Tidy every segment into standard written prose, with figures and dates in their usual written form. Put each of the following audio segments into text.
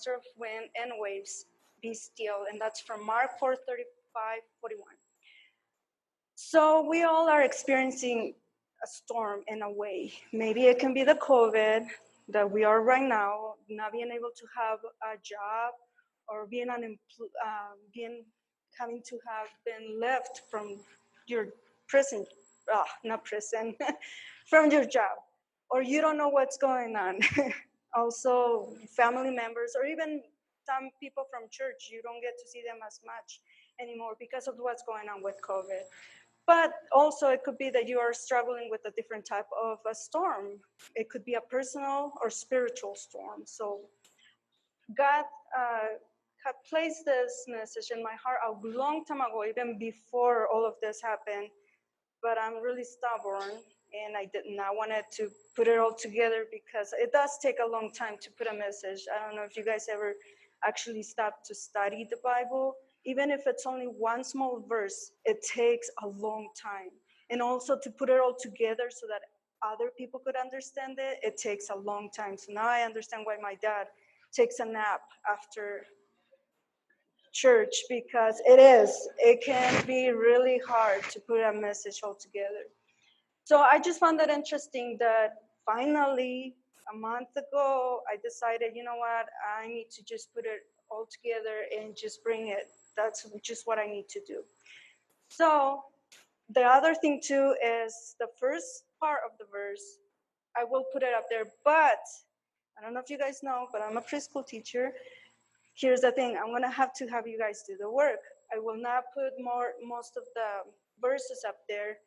master of wind and waves, be still. And that's from Mark 4:35-41. So we all are experiencing a storm in a way. Maybe it can be the COVID that we are right now, not being able to have a job, or having to have been left from your prison, not prison, from your job, or you don't know what's going on. Also, family members, or even some people from church, you don't get to see them as much anymore because of what's going on with COVID. But also, it could be that you are struggling with a different type of a storm. It could be a personal or spiritual storm. So God had placed this message in my heart a long time ago, even before all of this happened. But I'm really stubborn, and I did not want to put it all together because it does take a long time to put a message. I don't know if you guys ever actually stop to study the Bible. Even if it's only one small verse, it takes a long time. And also to put it all together so that other people could understand it, it takes a long time. So now I understand why my dad takes a nap after church, because it can be really hard to put a message all together. So I just found that interesting that finally a month ago I decided, you know what, I need to just put it all together and just bring it. That's just what I need to do. So the other thing too is the first part of the verse, I will put it up there, but I don't know if you guys know, but I'm a preschool teacher. Here's the thing, I'm gonna have to have you guys do the work. I will not put most of the verses up there.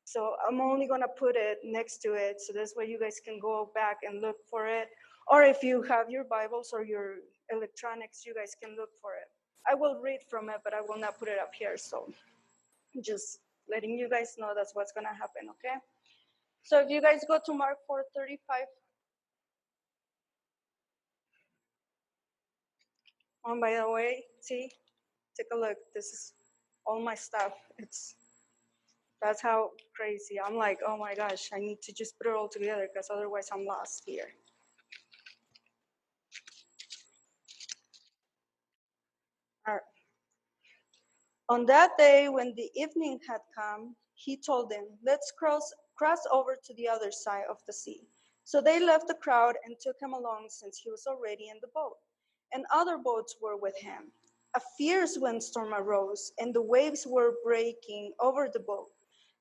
So I'm only gonna put it next to it. So this way you guys can go back and look for it. Or if you have your Bibles or your electronics, you guys can look for it. I will read from it, but I will not put it up here. So just letting you guys know that's what's gonna happen, okay? So if you guys go to Mark 4:35. Oh, by the way, see, take a look. This is all my stuff. That's how crazy. I'm like, oh my gosh, I need to just put it all together because otherwise I'm lost here. All right. On that day, when the evening had come, he told them, let's cross over to the other side of the sea. So they left the crowd and took him along, since he was already in the boat. And other boats were with him. A fierce windstorm arose, and the waves were breaking over the boat,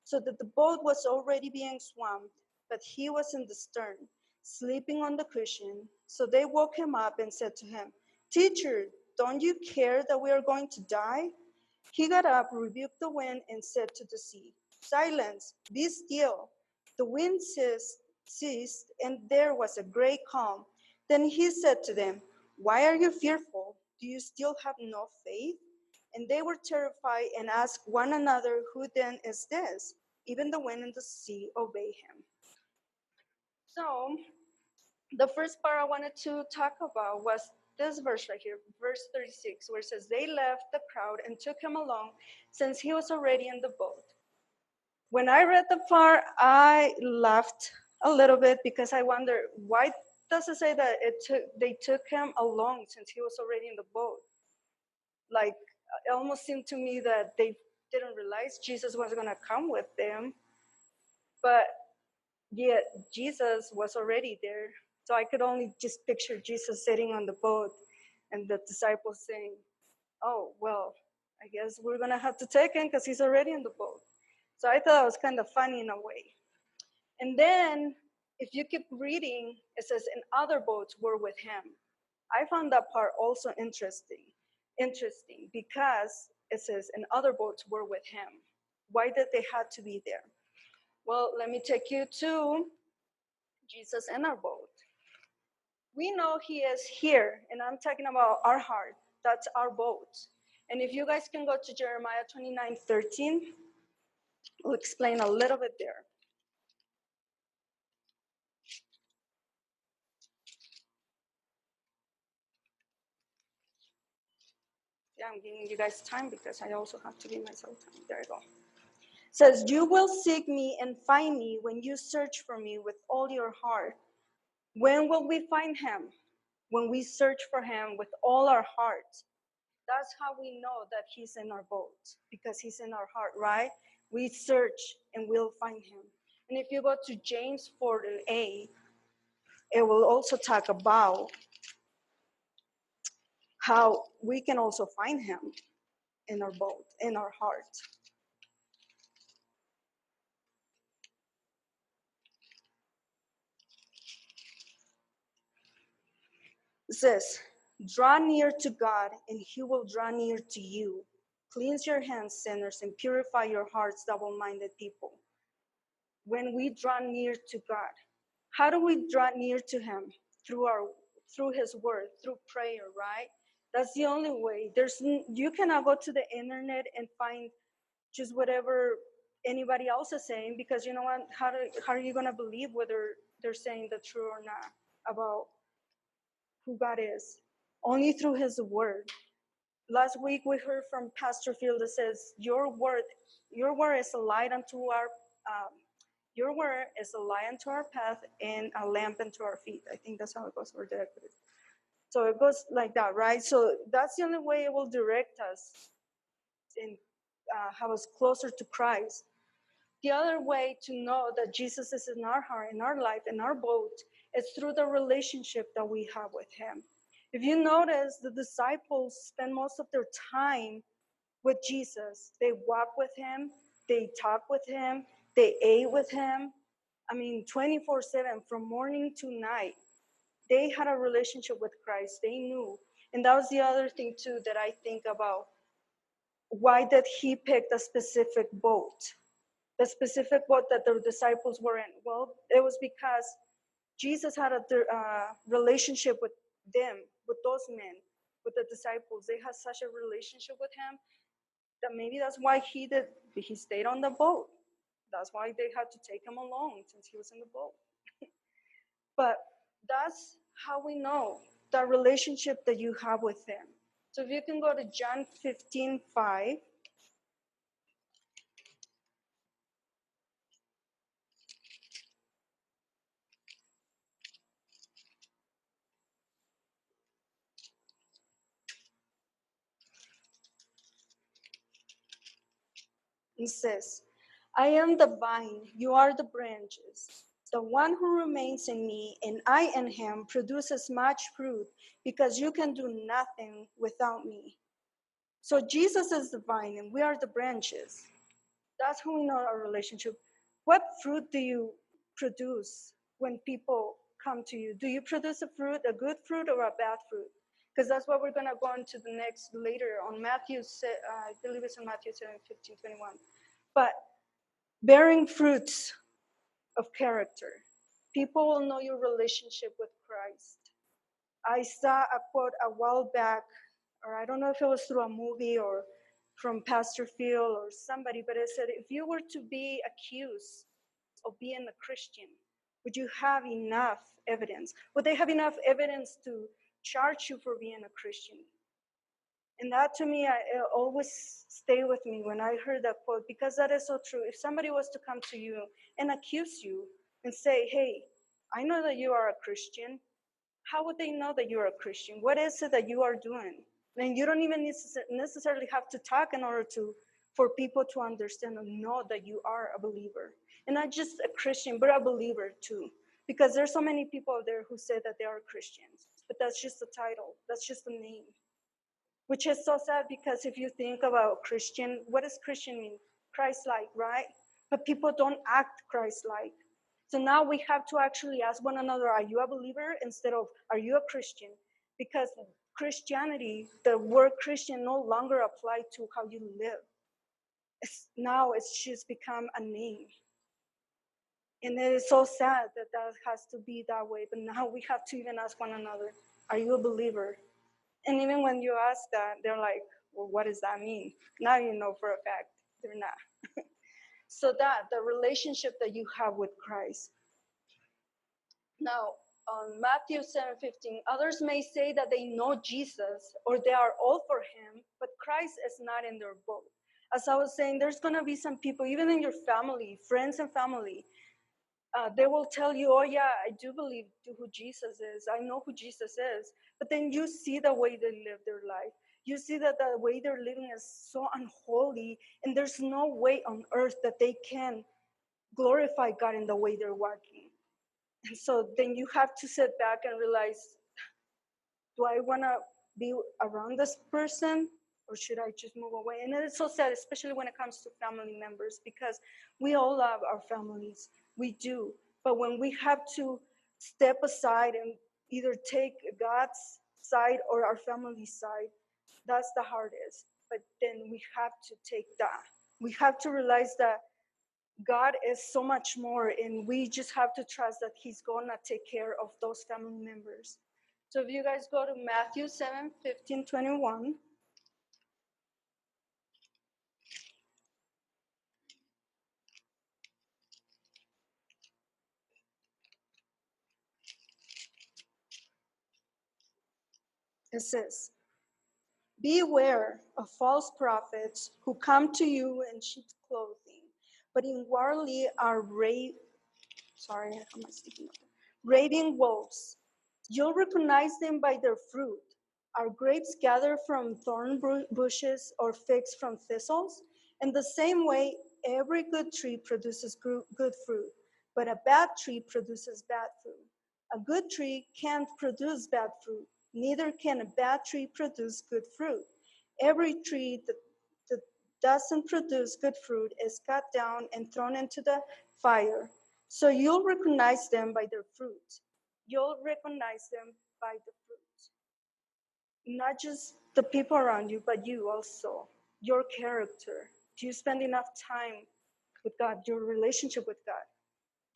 so that the boat was already being swamped, but he was in the stern, sleeping on the cushion. So they woke him up and said to him, Teacher, don't you care that we are going to die? He got up, rebuked the wind, and said to the sea, Silence, be still. The wind ceased, and there was a great calm. Then he said to them, Why are you fearful? Do you still have no faith? And they were terrified and asked one another, Who then is this? Even the wind and the sea obey him. So the first part I wanted to talk about was this verse right here, verse 36, where it says, They left the crowd and took him along, since he was already in the boat. When I read the part, I laughed a little bit because I wonder, why does it say that they took him along since he was already in the boat? Like, it almost seemed to me that they didn't realize Jesus was going to come with them, but yet Jesus was already there. So I could only just picture Jesus sitting on the boat and the disciples saying, oh, well, I guess we're going to have to take him because he's already in the boat. So I thought it was kind of funny in a way. And then if you keep reading, it says, and other boats were with him. I found that part also interesting because it says, and other boats were with him. Why did they have to be there? Well, let me take you to Jesus in our boat. We know he is here, and I'm talking about our heart. That's our boat. And if you guys can go to Jeremiah 29:13, we'll explain a little bit there. Yeah, I'm giving you guys time because I also have to give myself time. There you go. It says, you will seek me and find me when you search for me with all your heart. When will we find him? when we search for him with all our heart. That's how we know that he's in our boat, because he's in our heart, right? We search and we'll find him. And if you go to James 4:8, it will also talk about how we can also find him in our boat, in our heart. It says, draw near to God, and he will draw near to you. Cleanse your hands, sinners, and purify your hearts, double-minded people. When we draw near to God, how do we draw near to him? Through his word, through prayer, right? That's the only way. You cannot go to the internet and find just whatever anybody else is saying, because you know what? How are you going to believe whether they're saying the truth or not about who God is? Only through his word. Last week we heard from Pastor Phil that says, your word is a light unto our your word is a light unto our path and a lamp unto our feet. I think that's how it goes. Or did I put it? So it goes like that, right? So that's the only way it will direct us and have us closer to Christ. The other way to know that Jesus is in our heart, in our life, in our boat, is through the relationship that we have with him. If you notice, the disciples spend most of their time with Jesus. They walk with him, they talk with him, they ate with him. I mean, 24/7, from morning to night. They had a relationship with Christ. They knew. And that was the other thing, too, that I think about. Why did he pick a specific boat? The specific boat that the disciples were in? Well, it was because Jesus had a relationship with them, with those men, with the disciples. They had such a relationship with him that maybe that's why he stayed on the boat. That's why they had to take him along, since he was in the boat. But that's how we know the relationship that you have with him. So if you can go to John 15:5. It says, I am the vine, you are the branches. The one who remains in me and I in him produces much fruit, because you can do nothing without me. So Jesus is the vine and we are the branches. That's how we know our relationship. What fruit do you produce when people come to you? Do you produce a fruit, a good fruit or a bad fruit? Because that's what we're going to go on to the next later on Matthew, I believe it's in Matthew 7:15-21. But bearing fruits of character. People will know your relationship with Christ. I saw a quote a while back, or I don't know if it was through a movie or from Pastor Phil or somebody, but it said, if you were to be accused of being a Christian, would you have enough evidence? Would they have enough evidence to charge you for being a Christian? And that to me, it always stay with me when I heard that quote, because that is so true. If somebody was to come to you and accuse you and say, hey, I know that you are a Christian, how would they know that you're a Christian? What is it that you are doing? And you don't even necessarily have to talk in order for people to understand and know that you are a believer. And not just a Christian, but a believer too. Because there's so many people out there who say that they are Christians, but that's just a title. That's just a name. Which is so sad, because if you think about Christian, what does Christian mean? Christ-like, right? But people don't act Christ-like. So now we have to actually ask one another, are you a believer, instead of, are you a Christian? Because Christianity, the word Christian no longer applies to how you live. Now it's just become a name. And it is so sad that that has to be that way. But now we have to even ask one another, are you a believer? And even when you ask that, they're like, well, what does that mean? Now you know for a fact they're not. So that, the relationship that you have with Christ. Now, on Matthew 7:15, others may say that they know Jesus or they are all for him, but Christ is not in their boat. As I was saying, there's going to be some people, even in your family, friends and family, They will tell you, oh yeah, I do believe who Jesus is. I know who Jesus is. But then you see the way they live their life. You see that the way they're living is so unholy, and there's no way on earth that they can glorify God in the way they're walking. And so then you have to sit back and realize, do I want to be around this person, or should I just move away? And it's so sad, especially when it comes to family members, because we all love our families. We do. But when we have to step aside and either take God's side or our family's side, that's the hardest. But then we have to take that. We have to realize that God is so much more, and we just have to trust that He's going to take care of those family members. So if you guys go to Matthew 7:15-21, it says, beware of false prophets who come to you in sheep's clothing, but inwardly are raving wolves. You'll recognize them by their fruit. Are grapes gathered from thorn bushes or figs from thistles? In the same way, every good tree produces good fruit, but a bad tree produces bad fruit. A good tree can't produce bad fruit, neither can a bad tree produce good fruit. Every tree that doesn't produce good fruit is cut down and thrown into the fire. So you'll recognize them by their fruit. You'll recognize them by the fruit. Not just the people around you, but you also. Your character. Do you spend enough time with God, your relationship with God,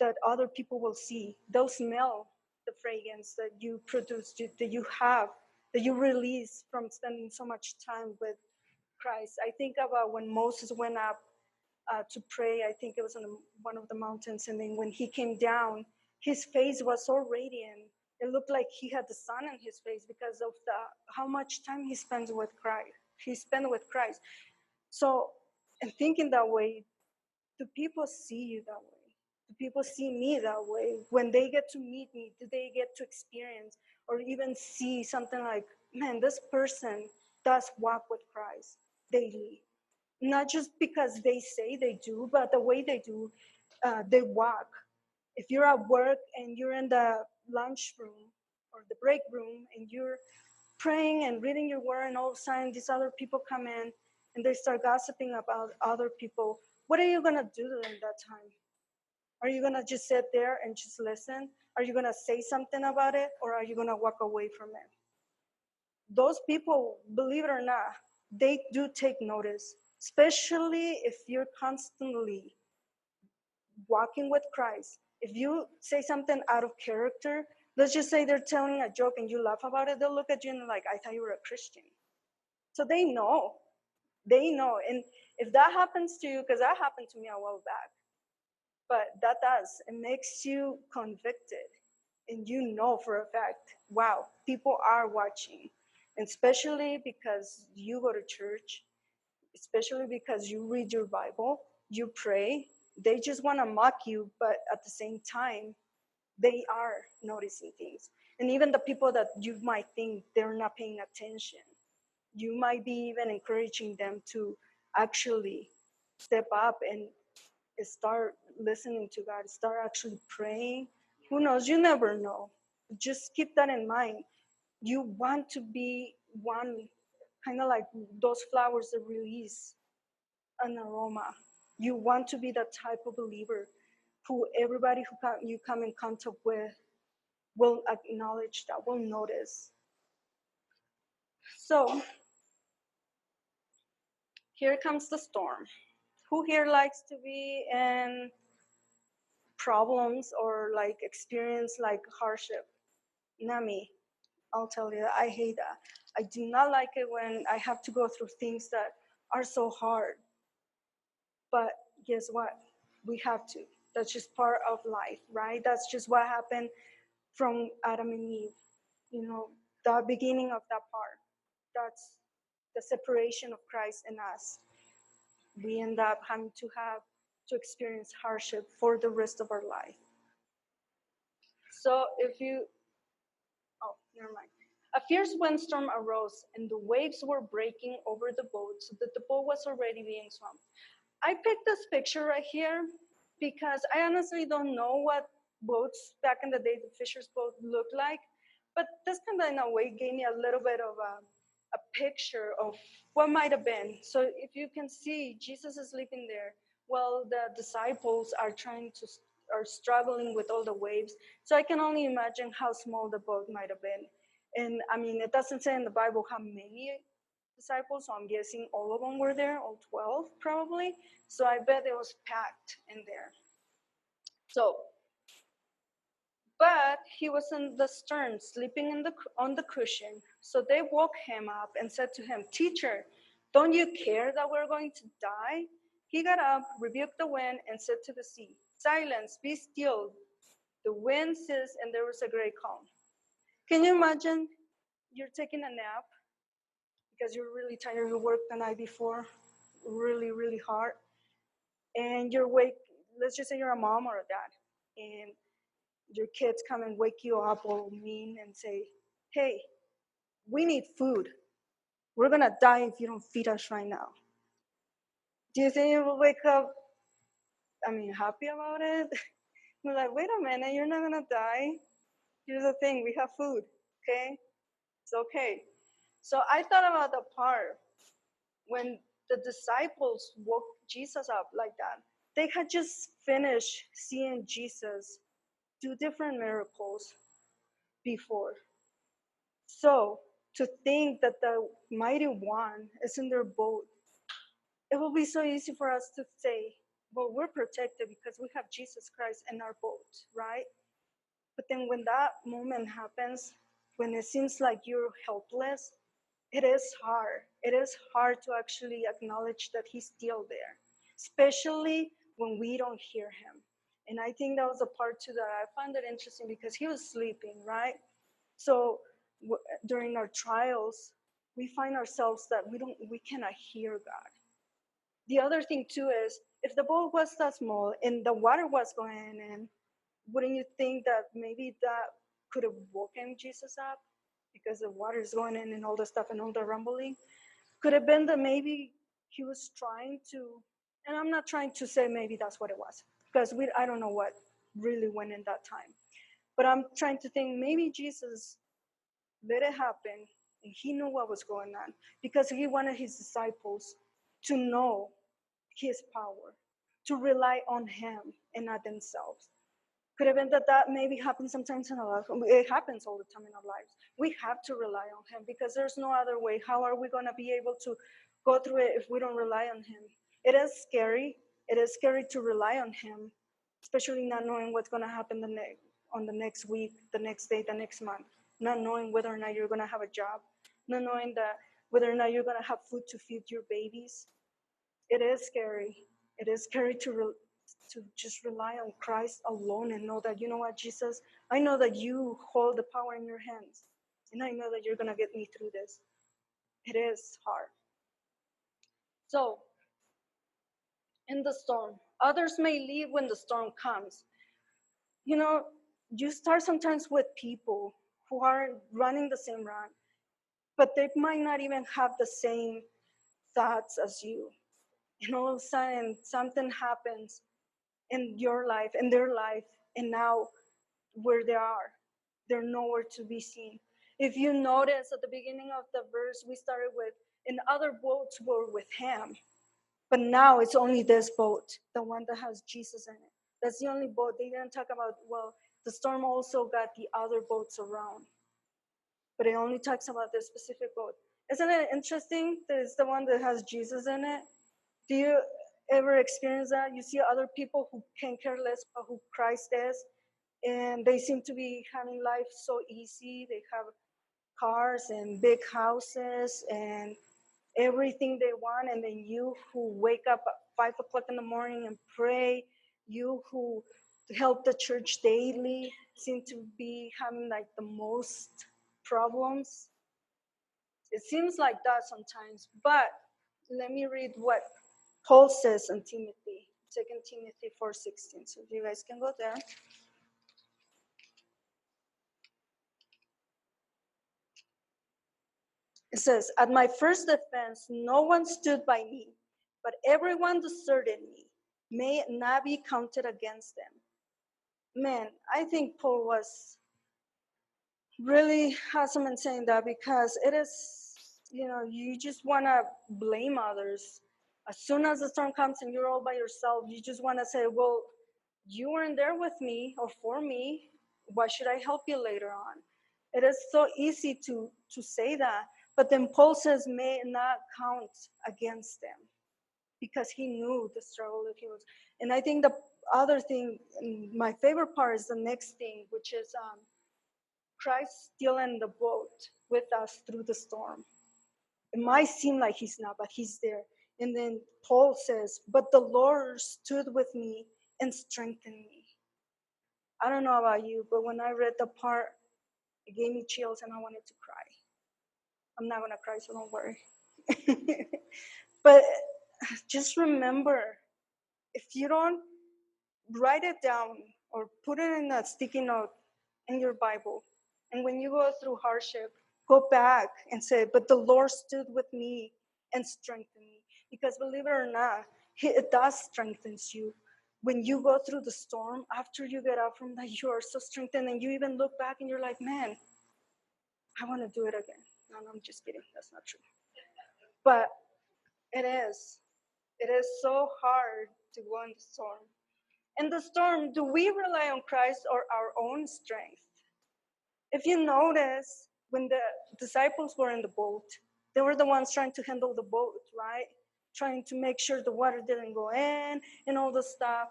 that other people will see? They'll smell the fragrance that you produce, that you have, that you release from spending so much time with Christ. I think about when Moses went up to pray. I think it was on one of the mountains. And then when he came down, his face was so radiant. It looked like he had the sun on his face because of how much time he spends with Christ. He spent with Christ. So, and thinking that way, do people see you that way? Do people see me that way? When they get to meet me, do they get to experience or even see something like, man, this person does walk with Christ daily? Not just because they say they do, but the way they do, they walk. If you're at work and you're in the lunch room or the break room and you're praying and reading your word, and all of a sudden these other people come in and they start gossiping about other people, what are you going to do during that time? Are you going to just sit there and just listen? Are you going to say something about it, or are you going to walk away from it? Those people, believe it or not, they do take notice, especially if you're constantly walking with Christ. If you say something out of character, let's just say they're telling a joke and you laugh about it, they'll look at you and like, I thought you were a Christian. So they know. They know. And if that happens to you, because that happened to me a while back, but that does, it makes you convicted. And you know for a fact, wow, people are watching. And especially because you go to church, especially because you read your Bible, you pray, they just want to mock you, but at the same time, they are noticing things. And even the people that you might think they're not paying attention, you might be even encouraging them to actually step up and start listening to God, start actually praying. Who knows? You never know. Just keep that in mind. You want to be one, kind of like those flowers that release an aroma. You want to be that type of believer who everybody you come in contact with will acknowledge, that will notice. So here comes the storm. Who here likes to be in problems or like experience like hardship? Not me. I'll tell you, I hate that. I do not like it when I have to go through things that are so hard. But guess what? We have to. That's just part of life, right? That's just what happened from Adam and Eve. You know, the beginning of that part. That's the separation of Christ and us. We end up having to experience hardship for the rest of our life. So never mind. A fierce windstorm arose, and the waves were breaking over the boat so that the boat was already being swamped. I picked this picture right here because I honestly don't know what boats back in the day, the fisher's boat, looked like. But this kind of, in a way, gave me a little bit of a picture of what might have been. So if you can see, Jesus is sleeping there while the disciples are struggling with all the waves. So I can only imagine how small the boat might have been. And I mean, it doesn't say in the Bible how many disciples, so I'm guessing all of them were there, all 12 probably. So I bet it was packed in there. So, but he was in the stern, sleeping on the cushion. So they woke him up and said to him, "Teacher, don't you care that we're going to die?" He got up, rebuked the wind, and said to the sea, "Silence, be still." The wind ceased, and there was a great calm. Can you imagine you're taking a nap because you're really tired, you worked the night before, really, really hard, and you're wake, let's just say you're a mom or a dad, and your kids come and wake you up all mean and say, "Hey, we need food. We're gonna die if you don't feed us right now." Do you think you will wake up, happy about it? You're like, "Wait a minute, you're not gonna die. Here's the thing, we have food, okay? It's okay." So I thought about the part when the disciples woke Jesus up like that. They had just finished seeing Jesus do different miracles before. So to think that the mighty one is in their boat, it will be so easy for us to say, "Well, we're protected because we have Jesus Christ in our boat," right? But then when that moment happens, when it seems like you're helpless, it is hard. It is hard to actually acknowledge that he's still there, especially when we don't hear him. And I think that was a part too that I found it interesting because he was sleeping, right? So during our trials, we find ourselves that we cannot hear God. The other thing too is if the boat was that small and the water was going in, wouldn't you think that maybe that could have woken Jesus up because the water is going in and all the stuff and all the rumbling? Could have been that maybe he was trying to, and I'm not trying to say maybe that's what it was because I don't know what really went in that time, but I'm trying to think maybe Jesus let it happen and he knew what was going on because he wanted his disciples to know his power, to rely on him and not themselves. Could have been that maybe happens sometimes in our life. It happens all the time in our lives. We have to rely on him because there's no other way. How are we going to be able to go through it if we don't rely on him? It is scary. It is scary to rely on him, especially not knowing what's going to happen on the next week, the next day, the next month. Not knowing whether or not you're going to have a job. Not knowing that whether or not you're going to have food to feed your babies. It is scary. It is scary to just rely on Christ alone and know that, you know what, Jesus, I know that you hold the power in your hands. And I know that you're going to get me through this. It is hard. So, in the storm, others may leave when the storm comes. You know, you start sometimes with people who are running the same run, but they might not even have the same thoughts as you. And all of a sudden, something happens in your life, in their life, and now where they are, they're nowhere to be seen. If you notice at the beginning of the verse, we started with, and other boats were with him. But now it's only this boat, the one that has Jesus in it. That's the only boat. They didn't talk about, well, the storm also got the other boats around. But it only talks about this specific boat. Isn't it interesting that it's the one that has Jesus in it? Do you ever experience that? You see other people who can care less about who Christ is, and they seem to be having life so easy. They have cars and big houses and everything they want. And then you who wake up at 5 o'clock in the morning and pray, you who help the church daily, seem to be having like the most problems. It seems like that sometimes, but let me read what Paul says in Timothy, 2 Timothy 4:16. So if you guys can go there. It says, at my first defense, no one stood by me, but everyone deserted me. May it not be counted against them. Man, I think Paul was really awesome in saying that, because it is, you just want to blame others. As soon as the storm comes and you're all by yourself, you just want to say, well, you weren't there with me or for me. Why should I help you later on? It is so easy to say that. But then Paul says, may it not count against them, because he knew the struggle that he was. And I think the other thing, my favorite part, is the next thing, which is Christ still in the boat with us through the storm. It might seem like he's not, but he's there. And then Paul says, but the Lord stood with me and strengthened me. I don't know about you, but when I read the part, it gave me chills and I wanted to cry. I'm not going to cry, so don't worry. But just remember, if you don't write it down or put it in a sticky note in your Bible, and when you go through hardship, go back and say, but the Lord stood with me and strengthened me. Because believe it or not, it does strengthen you. When you go through the storm, after you get out from that, you are so strengthened, and you even look back and you're like, man, I want to do it again. No, I'm just kidding. That's not true. But it is. It is so hard to go in the storm. In the storm, do we rely on Christ or our own strength? If you notice, when the disciples were in the boat, they were the ones trying to handle the boat, right? Trying to make sure the water didn't go in and all the stuff.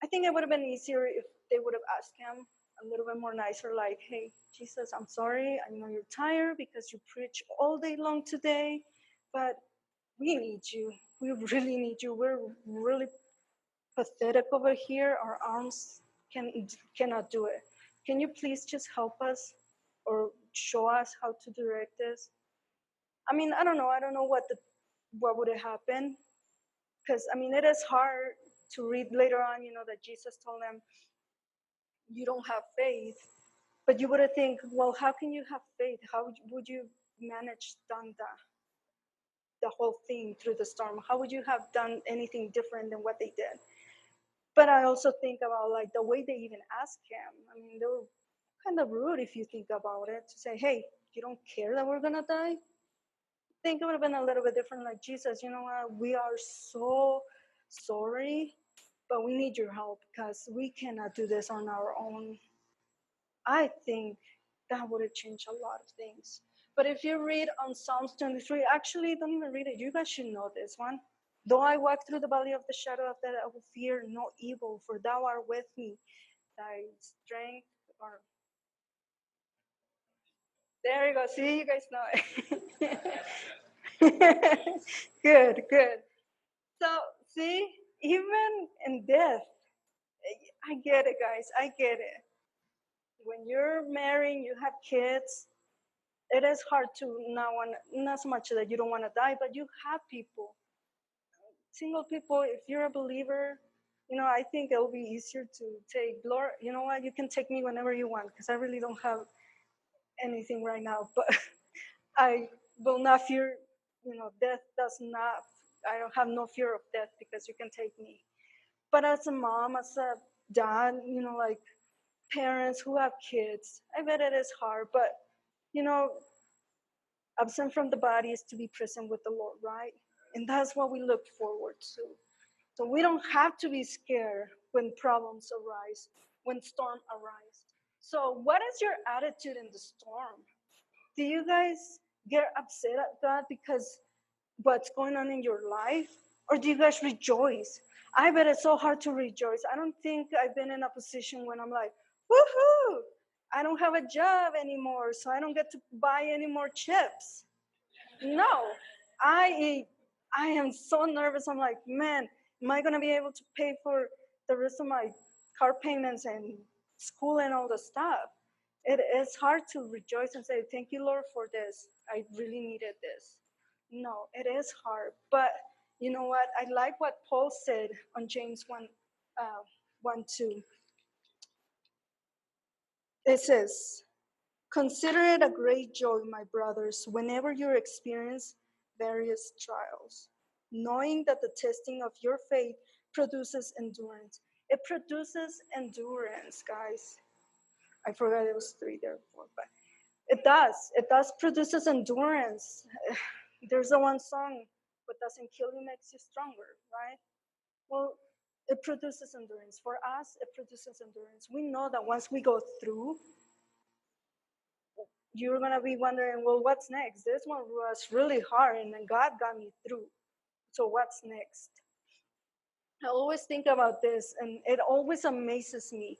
I think it would have been easier if they would have asked him a little bit more nicer, like, hey, Jesus, I'm sorry. I know you're tired because you preach all day long today, but we need you. We really need you. We're really pathetic over here. Our arms cannot do it. Can you please just help us or show us how to direct this? I mean, I don't know. I don't know what would have happened, because I mean, it is hard to read later on. That Jesus told them, "You don't have faith," but you would have think, well, how can you have faith? How would you manage done the whole thing through the storm? How would you have done anything different than what they did? But I also think about like the way they even asked him. I mean, they were kind of rude if you think about it, to say, hey, you don't care that we're gonna die? I think it would have been a little bit different, like, Jesus, you know what, we are so sorry, but we need your help because we cannot do this on our own. I think that would have changed a lot of things. But if you read on Psalms 23, actually, don't even read it. You guys should know this one. Though I walk through the valley of the shadow of death, I will fear no evil, for thou art with me. Thy strength, or there you go. See, you guys know it. Good, good. So, see, even in death, I get it, guys. I get it. When you're marrying, you have kids, it is hard to not so much that you don't want to die, but you have people, single people. If you're a believer, I think it'll be easier to take, Lord, you know what, you can take me whenever you want, because I really don't have anything right now, but I will not fear, death does not, I don't have no fear of death, because you can take me. But as a mom, as a dad, like parents who have kids, I bet it is hard, but you know absent from the body is to be present with the Lord, right? And that's what we look forward to. So we don't have to be scared when problems arise, when storm arise. So what is your attitude in the storm? Do you guys get upset at God because what's going on in your life? Or do you guys rejoice? I bet it's so hard to rejoice. I don't think I've been in a position when I'm like, woohoo, I don't have a job anymore, so I don't get to buy any more chips. No, I I am so nervous. I'm like, man, am I gonna be able to pay for the rest of my car payments and school and all the stuff? It is hard to rejoice and say, thank you, Lord, for this. I really needed this. No, it is hard. But you know what? I like what Paul said on James 1, 2. It says, Consider it a great joy, my brothers, whenever you experience various trials, knowing that the testing of your faith produces endurance. It produces endurance, guys. I forgot it was 3 there before, but it does. It does produces endurance. There's a one song, what doesn't kill you makes you stronger, right? Well, it produces endurance. For us, it produces endurance. We know that once we go through, you're gonna be wondering, well, what's next? This one was really hard, and then God got me through. So what's next? I always think about this, and it always amazes me.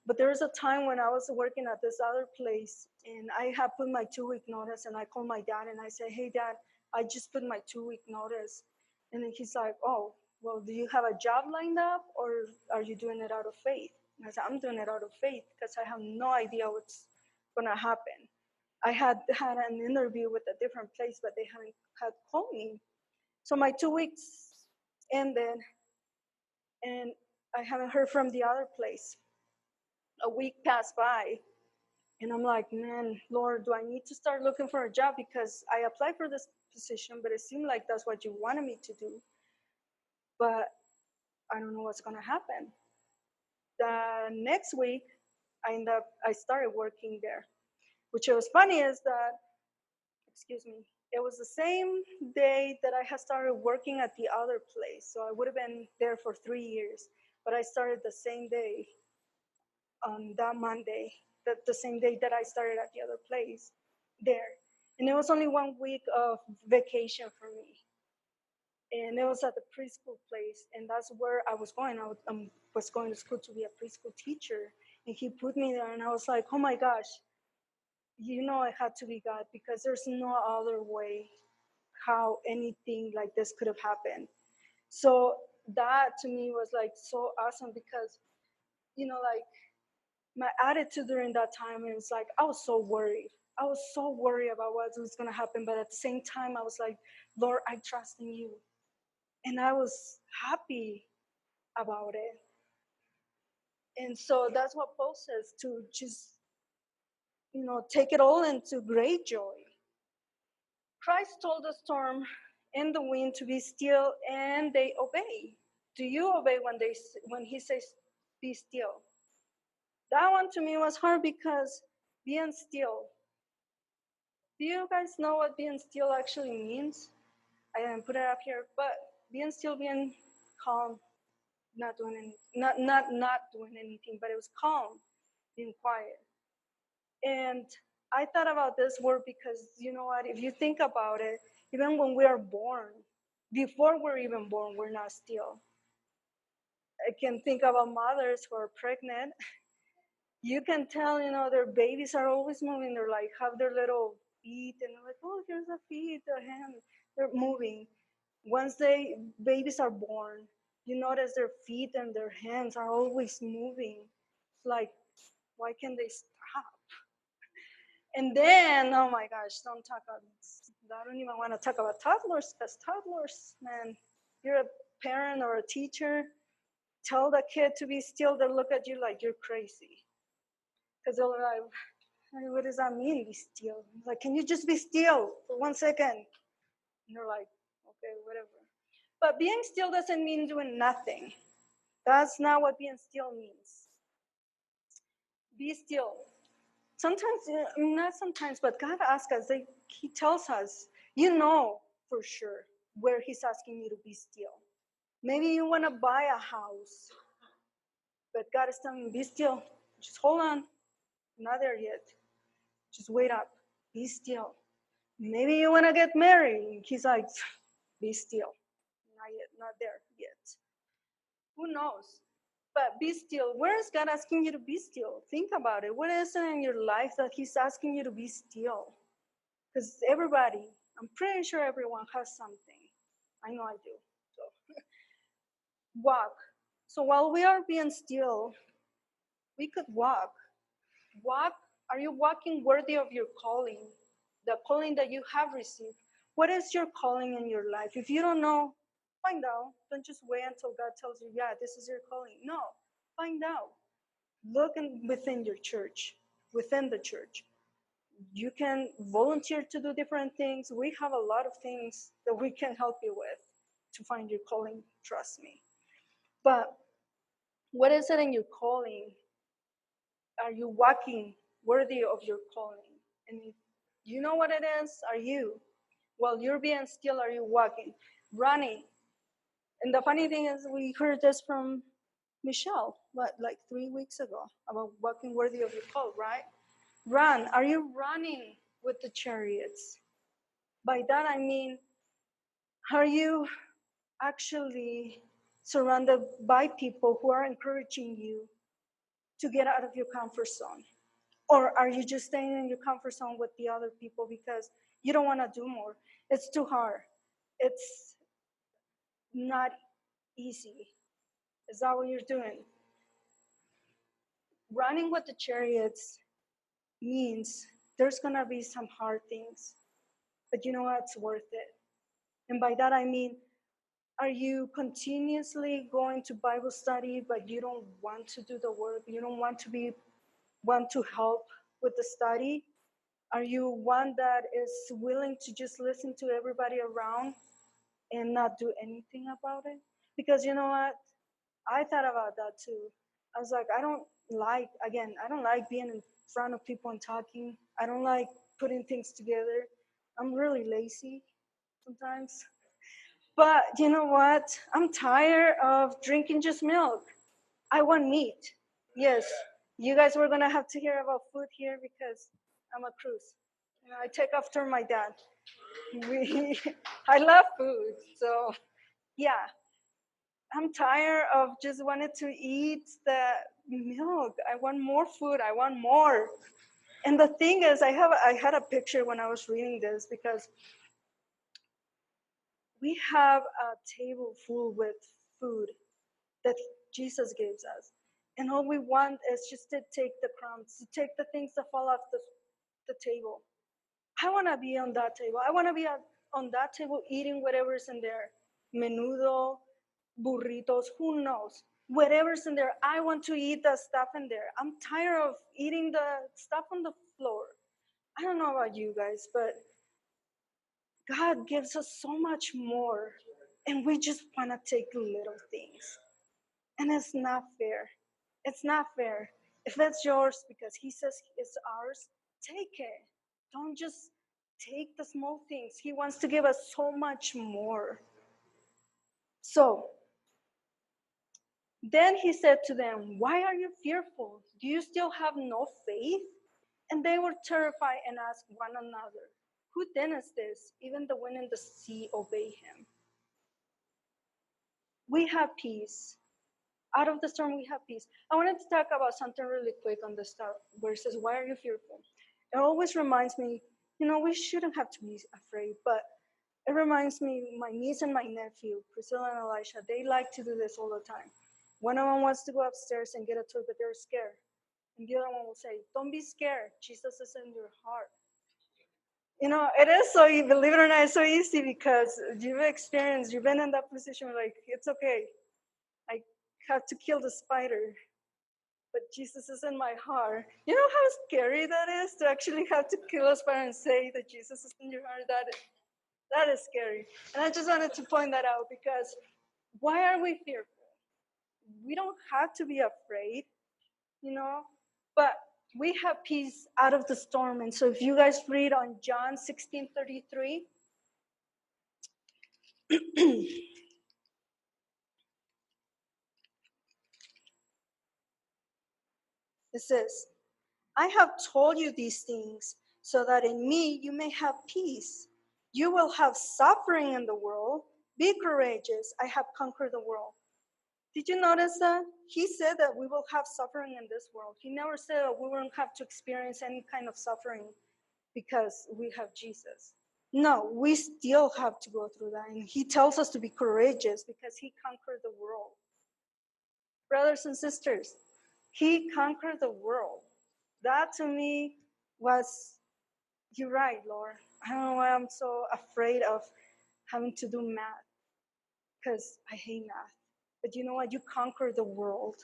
But there was a time when I was working at this other place, and I had put my 2-week notice, and I called my dad, and I said, "Hey, Dad, I just put my 2-week notice." And then he's like, "Oh, well, do you have a job lined up, or are you doing it out of faith?" And I said, "I'm doing it out of faith because I have no idea what's gonna happen." I had had an interview with a different place, but they haven't had called me. So my 2 weeks ended, and I haven't heard from the other place. A week passed by, and I'm like, man, Lord, do I need to start looking for a job? Because I applied for this position, but it seemed like that's what you wanted me to do. But I don't know what's going to happen. The next week, I started working there, which was funny is that, excuse me, it was the same day that I had started working at the other place. So I would have been there for 3 years, but I started the same day on that Monday, the same day that I started at the other place there. And it was only 1 week of vacation for me. And it was at the preschool place, and that's where I was going. Was going to school to be a preschool teacher, and he put me there, and I was like, oh my gosh, it had to be God because there's no other way how anything like this could have happened. So that to me was like so awesome because, like my attitude during that time, it was like I was so worried. I was so worried about what was going to happen, but at the same time, I was like, Lord, I trust in you, and I was happy about it. And so that's what Paul says, to just take it all into great joy. Christ told the storm and the wind to be still, and they obey. Do you obey when he says be still? That one to me was hard because being still. Do you guys know what being still actually means? I didn't put it up here, but being still, being calm, not doing anything, not doing anything, but it was calm, being quiet. And I thought about this word because you know what? If you think about it, even when we are born, before we're even born, we're not still. I can think about mothers who are pregnant. You can tell, their babies are always moving. They're like, have their little feet, and they're like, oh, here's a feet, a hand. They're moving. Once babies are born, you notice their feet and their hands are always moving. It's like, why can't they stop? And then, oh my gosh, I don't even want to talk about toddlers because toddlers, man, you're a parent or a teacher, tell the kid to be still, they'll look at you like you're crazy. Because they're like, what does that mean, be still? Like, can you just be still for 1 second? And they're like, okay, whatever. But being still doesn't mean doing nothing. That's not what being still means. Be still. Sometimes, not sometimes, but God asks us, he tells us, for sure where he's asking you to be still. Maybe you want to buy a house, but God is telling you, be still. Just hold on. Not there yet. Just wait up. Be still. Maybe you want to get married. He's like, be still. Not yet. Not there yet. Who knows? But be still. Where is God asking you to be still? Think about it. What is it in your life that he's asking you to be still? Because I'm pretty sure everyone has something. I know I do. So walk. So while we are being still, we could walk. Walk. Are you walking worthy of your calling? The calling that you have received. What is your calling in your life? If you don't know, find out. Don't just wait until God tells you, yeah, this is your calling. No, find out. Look within your church, within the church. You can volunteer to do different things. We have a lot of things that we can help you with to find your calling, trust me. But what is it in your calling? Are you walking worthy of your calling? And you know what it is? Are you? While you're being still, are you walking? Running. And the funny thing is, we heard this from Michelle, what, like 3 weeks ago, about walking worthy of your call, right? Run. Are you running with the chariots? By that I mean, are you actually surrounded by people who are encouraging you to get out of your comfort zone? Or are you just staying in your comfort zone with the other people because you don't want to do more? It's too hard. It's not easy. Is that what you're doing? Running with the chariots means there's going to be some hard things, but you know what? It's worth it. And by that I mean, are you continuously going to Bible study, but you don't want to do the work? You don't want to help with the study? Are you one that is willing to just listen to everybody around and not do anything about it? Because you know what? I thought about that too. I was like, I don't like being in front of people and talking. I don't like putting things together. I'm really lazy sometimes. But you know what? I'm tired of drinking just milk. I want meat. Yes, you guys were gonna have to hear about food here because I'm a cruise. You know, I take after my dad. I love food, so yeah. I'm tired of just wanting to eat the milk. I want more food. I want more. And the thing is, I had a picture when I was reading this because we have a table full with food that Jesus gives us. And all we want is just to take the crumbs, to take the things that fall off the table. I want to be on that table. I want to be on that table eating whatever's in there. Menudo, burritos, who knows? Whatever's in there, I want to eat the stuff in there. I'm tired of eating the stuff on the floor. I don't know about you guys, but God gives us so much more, and we just want to take little things. And it's not fair. It's not fair. If it's yours because He says it's ours, take it. Don't just take the small things. He wants to give us so much more. So then He said to them, "Why are you fearful? Do you still have no faith?" And they were terrified and asked one another, "Who then is this? Even the wind and the sea obey Him." We have peace. Out of the storm, we have peace. I wanted to talk about something really quick on the start where it says, "Why are you fearful?" It always reminds me, we shouldn't have to be afraid, but it reminds me, my niece and my nephew, Priscilla and Elisha, they like to do this all the time. One of them wants to go upstairs and get a toy, but they're scared. And the other one will say, "Don't be scared. Jesus is in your heart." It is so, believe it or not, it's so easy because you've been in that position where, like, it's okay. I have to kill the spider, but Jesus is in my heart. You know how scary that is to actually have to kill a spider and say that Jesus is in your heart? That is scary. And I just wanted to point that out because why are we fearful? We don't have to be afraid, but we have peace out of the storm. And so if you guys read on John 16:33, it says, "I have told you these things so that in me you may have peace. You will have suffering in the world. Be courageous. I have conquered the world." Did you notice that? He said that we will have suffering in this world. He never said that we won't have to experience any kind of suffering because we have Jesus. No, we still have to go through that. And He tells us to be courageous because He conquered the world. Brothers and sisters, He conquered the world. That to me was, you're right, Lord. I don't know why I'm so afraid of having to do math because I hate math. But you know what? You conquer the world.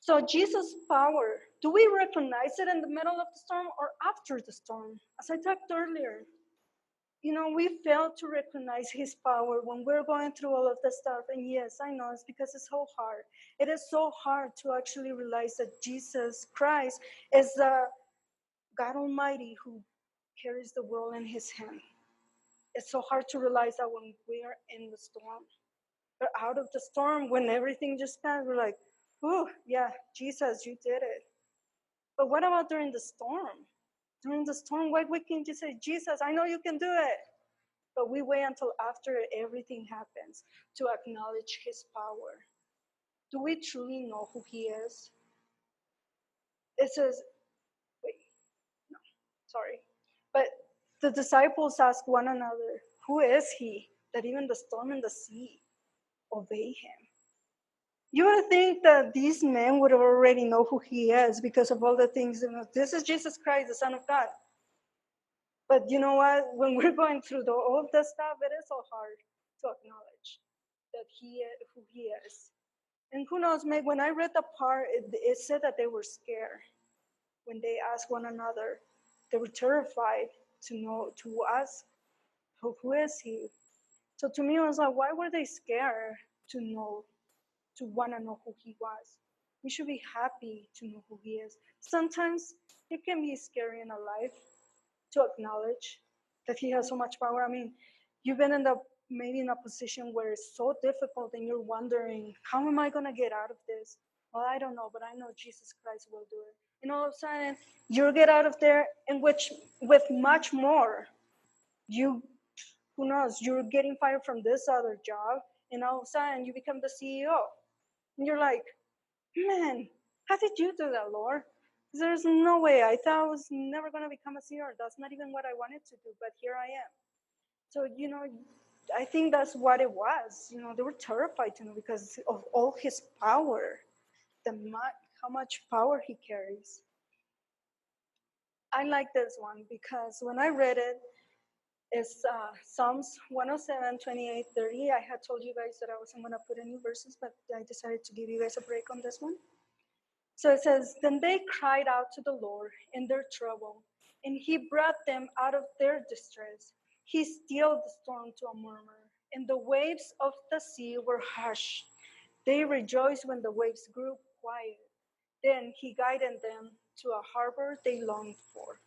So Jesus' power, do we recognize it in the middle of the storm or after the storm? As I talked earlier, we fail to recognize his power when we're going through all of this stuff. And yes, I know it's because it's so hard. It is so hard to actually realize that Jesus Christ is the God Almighty who carries the world in his hand. It's so hard to realize that when we're in the storm. We're out of the storm, when everything just passed, we're like, oh, yeah, Jesus, you did it. But what about during the storm? During the storm, why we can't just say, Jesus, I know you can do it. But we wait until after everything happens to acknowledge his power. Do we truly know who he is? It says, wait, no, sorry. But the disciples ask one another, who is he that even the storm and the sea obey him? You would think that these men would already know who he is because of all the things. This is Jesus Christ, the Son of God. But you know what? When we're going through all of this stuff, it is so hard to acknowledge that who he is. And who knows, maybe when I read the part, it said that they were scared when they asked one another. They were terrified to ask, who is he? So to me, it was like, why were they scared to want to know who he was? We should be happy to know who he is. Sometimes it can be scary in our life to acknowledge that he has so much power. I mean, you've been maybe in a position where it's so difficult and you're wondering, how am I going to get out of this? Well, I don't know, but I know Jesus Christ will do it. And all of a sudden, you'll get out of there, in which with much more, who knows, you're getting fired from this other job, and all of a sudden you become the CEO. And you're like, man, how did you do that, Lord? There's no way. I thought I was never going to become a CEO. That's not even what I wanted to do, but here I am. So, I think that's what it was. They were terrified to know because of all his power, how much power he carries. I like this one because when I read it, it's Psalms 107, 28, 30. I had told you guys that I wasn't going to put any verses, but I decided to give you guys a break on this one. So it says, then they cried out to the Lord in their trouble, and he brought them out of their distress. He stilled the storm to a murmur, and the waves of the sea were hushed. They rejoiced when the waves grew quiet. Then he guided them to a harbor they longed for.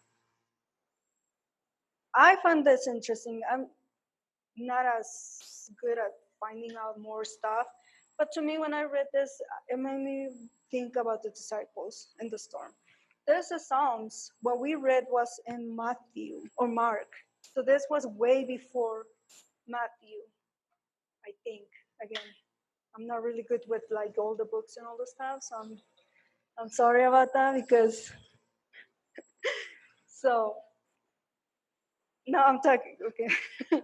I found this interesting. I'm not as good at finding out more stuff, but to me, when I read this, it made me think about the disciples in the storm. There's a Psalms. What we read was in Matthew or Mark. So this was way before Matthew, I think. Again, I'm not really good with like all the books and all the stuff, so I'm sorry about that because so now I'm talking okay.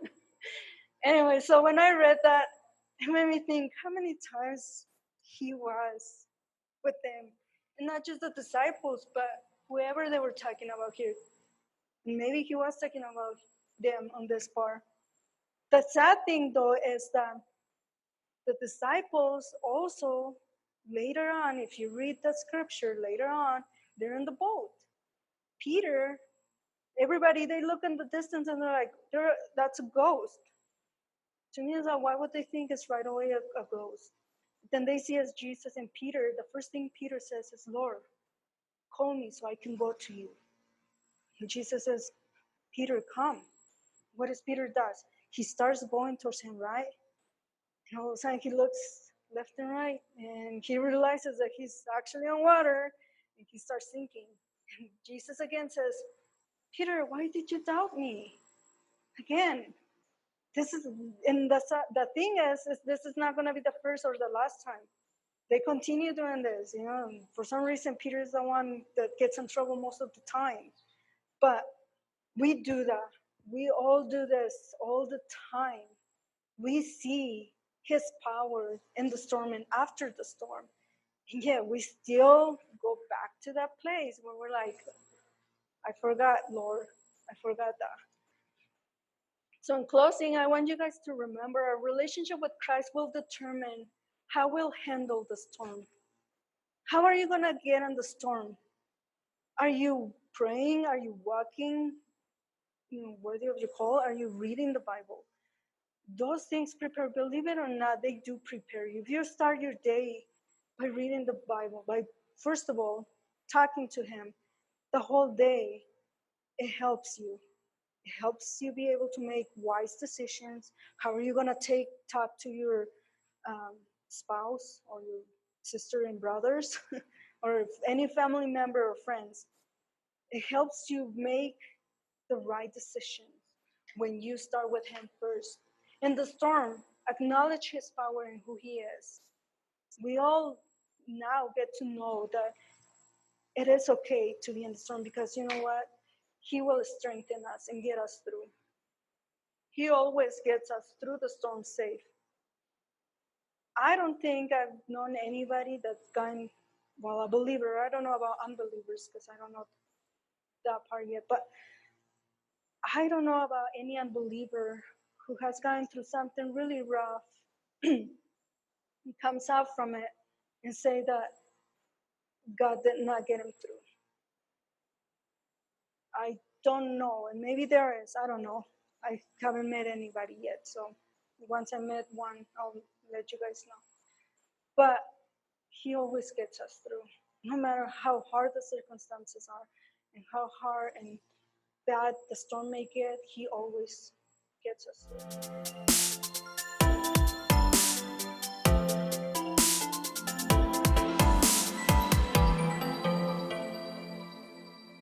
Anyway, so when I read that, it made me think how many times he was with them, and not just the disciples, but whoever they were talking about here. Maybe he was talking about them on this part. The sad thing, though, is that the disciples also, later on, if you read the scripture later on, they're in the boat. Peter, everybody, they look in the distance and they're like, that's a ghost. To me, it's like, why would they think it's right away a ghost? Then they see as Jesus and Peter, the first thing Peter says is, Lord, call me so I can go to you. And Jesus says, Peter, come. What does Peter does? He starts going towards him, right? And all of a sudden he looks left and right and he realizes that he's actually on water and he starts sinking. And Jesus again says, Peter, why did you doubt me? Again, this is, and the thing is this is not going to be the first or the last time. They continue doing this, for some reason, Peter is the one that gets in trouble most of the time. But we do that. We all do this all the time. We see his power in the storm and after the storm. And yet we still go back to that place where we're like, I forgot, Lord. I forgot that. So in closing, I want you guys to remember our relationship with Christ will determine how we'll handle the storm. How are you going to get in the storm? Are you praying? Are you walking, worthy of your call? Are you reading the Bible? Those things prepare. Believe it or not, they do prepare you. If you start your day by reading the Bible, by first of all talking to Him, the whole day, it helps you. It helps you be able to make wise decisions. How are you gonna talk to your spouse or your sister and brothers, or any family member or friends? It helps you make the right decisions when you start with Him first. In the storm, acknowledge His power and who He is. We all now get to know that it is okay to be in the storm, because you know what? He will strengthen us and get us through. He always gets us through the storm safe. I don't think I've known anybody that's gotten, well, a believer. I don't know about unbelievers because I don't know that part yet, but I don't know about any unbeliever who has gone through something really rough and comes out from it and say that God did not get him through. I don't know, and maybe there is. I don't know. I haven't met anybody yet, so once I met one, I'll let you guys know. But He always gets us through, no matter how hard the circumstances are and how hard and bad the storm may get. He always gets us through.